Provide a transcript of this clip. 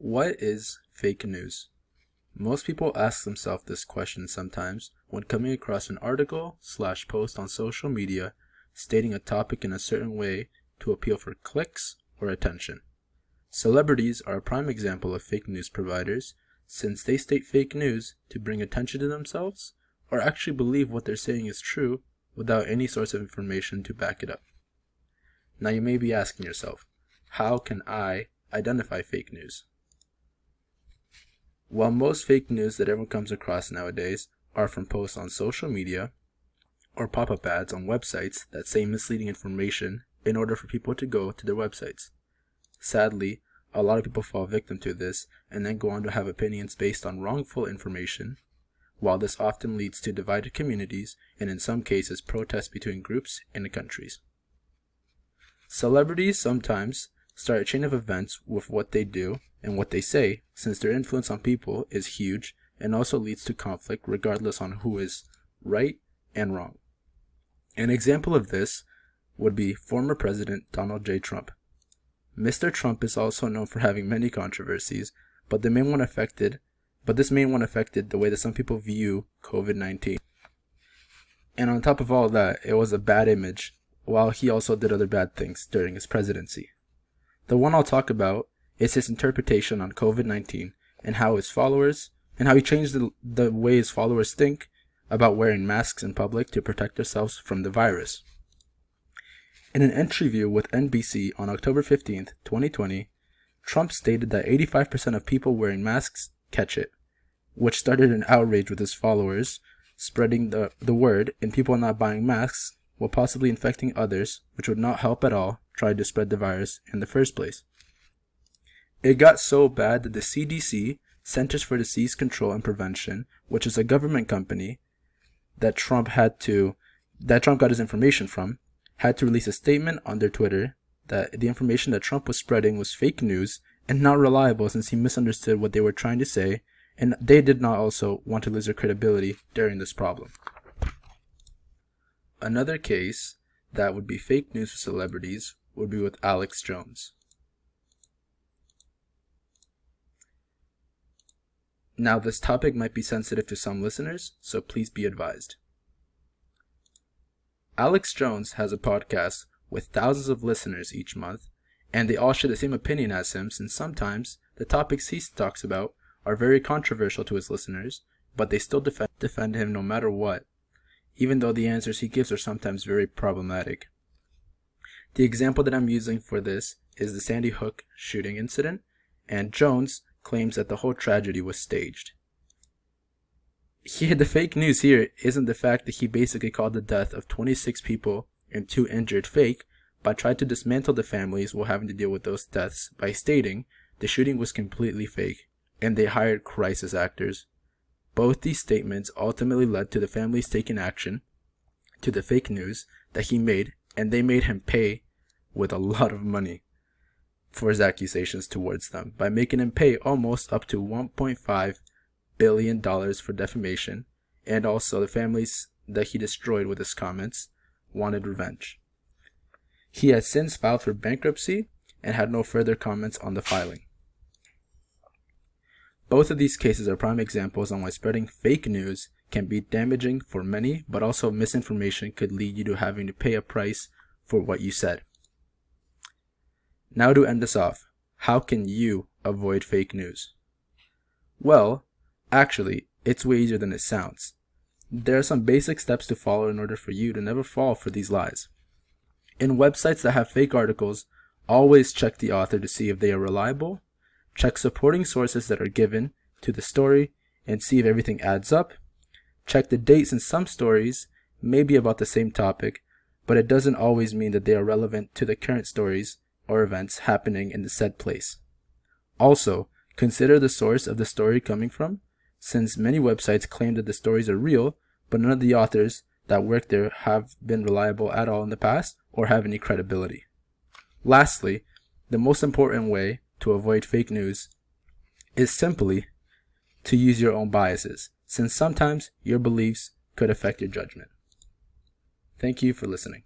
What is fake news? Most people ask themselves this question sometimes when coming across an article/post on social media stating a topic in a certain way to appeal for clicks or attention. Celebrities are a prime example of fake news providers since they state fake news to bring attention to themselves or actually believe what they're saying is true without any source of information to back it up. Now you may be asking yourself, how can I identify fake news? Well, most fake news that everyone comes across nowadays are from posts on social media or pop-up ads on websites that say misleading information in order for people to go to their websites. Sadly, a lot of people fall victim to this and then go on to have opinions based on wrongful information, while this often leads to divided communities and in some cases protests between groups and countries. Celebrities sometimes start a chain of events with what they do and what they say, since their influence on people is huge and also leads to conflict regardless on who is right and wrong. An example of this would be former President Donald J. Trump. Mr. Trump is also known for having many controversies, but this main one affected the way that some people view COVID-19. And on top of all that, it was a bad image, while he also did other bad things during his presidency. The one I'll talk about is his interpretation on COVID-19 and how he changed the way his followers think about wearing masks in public to protect themselves from the virus. In an interview with NBC on October 15th, 2020, Trump stated that 85% of people wearing masks catch it, which started an outrage with his followers, spreading the word and people not buying masks while possibly infecting others, which would not help at all try to spread the virus in the first place. It got so bad that the CDC, Centers for Disease Control and Prevention, which is a government company that Trump got his information from, had to release a statement on their Twitter that the information that Trump was spreading was fake news and not reliable since he misunderstood what they were trying to say, and they did not also want to lose their credibility during this problem. Another case that would be fake news for celebrities would be with Alex Jones. Now, this topic might be sensitive to some listeners, so please be advised. Alex Jones has a podcast with thousands of listeners each month, and they all share the same opinion as him since sometimes the topics he talks about are very controversial to his listeners, but they still defend him no matter what, even though the answers he gives are sometimes very problematic. The example that I'm using for this is the Sandy Hook shooting incident, and Jones claims that the whole tragedy was staged. The fake news here isn't the fact that he basically called the death of 26 people and 2 injured fake, but tried to dismantle the families while having to deal with those deaths by stating the shooting was completely fake and they hired crisis actors. Both these statements ultimately led to the families taking action to the fake news that he made, and they made him pay with a lot of money for his accusations towards them by making him pay almost up to $1.5 billion for defamation, and also the families that he destroyed with his comments wanted revenge. He has since filed for bankruptcy and had no further comments on the filing. Both of these cases are prime examples on why spreading fake news can be damaging for many, but also misinformation could lead you to having to pay a price for what you said. Now to end this off, how can you avoid fake news? Well, actually, it's way easier than it sounds. There are some basic steps to follow in order for you to never fall for these lies. In websites that have fake articles, always check the author to see if they are reliable. Check supporting sources that are given to the story and see if everything adds up. Check the dates in some stories may be about the same topic, but it doesn't always mean that they are relevant to the current stories or events happening in the said place. Also, consider the source of the story coming from, since many websites claim that the stories are real, but none of the authors that work there have been reliable at all in the past or have any credibility. Lastly, the most important way to avoid fake news is simply to use your own biases, since sometimes your beliefs could affect your judgment. Thank you for listening.